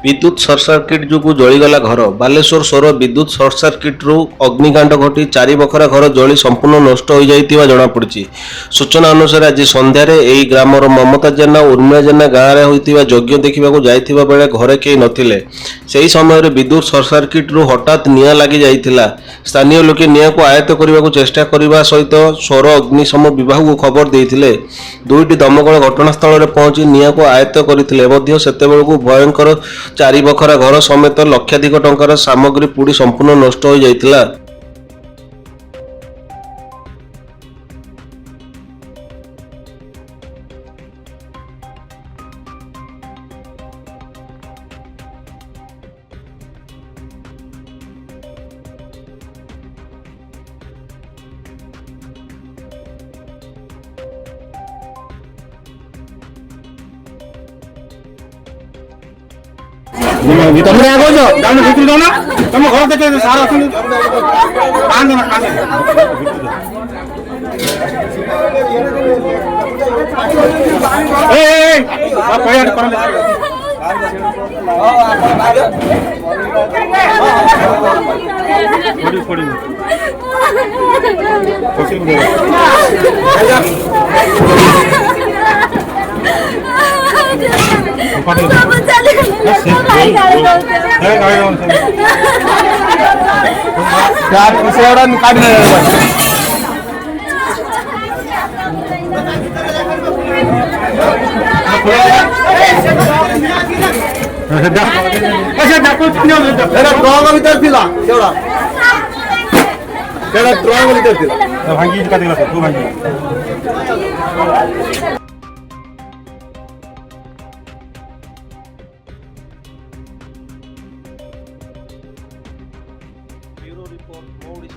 विद्युत सर्टसर्किट जोगु जलीगला घर। बालेश्वर सौर विद्युत सर्टसर्किट्रु अग्निकांड घटी चारि बखरा घर जली संपूर्ण नष्ट हो जाइतिबा जଣାपड़ी। सूचना अनुसार आज संध्यारे एही ग्रामर ममता जेना उर्मिला जेना गाँव में होइतिबा यज्ञ देखा जाइतिबा बेले घरे केही नथिले। सेही समय विद्युत सर्टसर्किट्रु हठात निआं लागि जाइतिला। स्थानीय लोके निआं को आयत्त करने को चेष्टा करने सहित सौर अग्निशम विभाग को खबर देइतिले। दुईटी दमकल घटनास्थल में पहुंची निआं को आयत्त करथिले मध्य सेतेबेलकु भयंकर चारि बखरा घर समेत लक्षाधिक टंकार सामग्री पुड़ी संपूर्ण नष्ट हो जाइतिला। ତମେ ଆଗ ଯାଅ ଯାଉନ ଭିତରୁ ଯାଉନ ତମ ଘର ଦେଖେ ସାର ଅଛନ୍ତି କାନ୍ଦ ନା କାନ୍ଦ ଏ ଆ ପଇଆଟ କରନ୍ତି ପଡ଼ି ପଡ଼ି ଭାଙ୍ଗି କାଟିଲା ତୁ ଭାଙ୍ଗି ब्यूरो रिपोर्ट मौड़ी।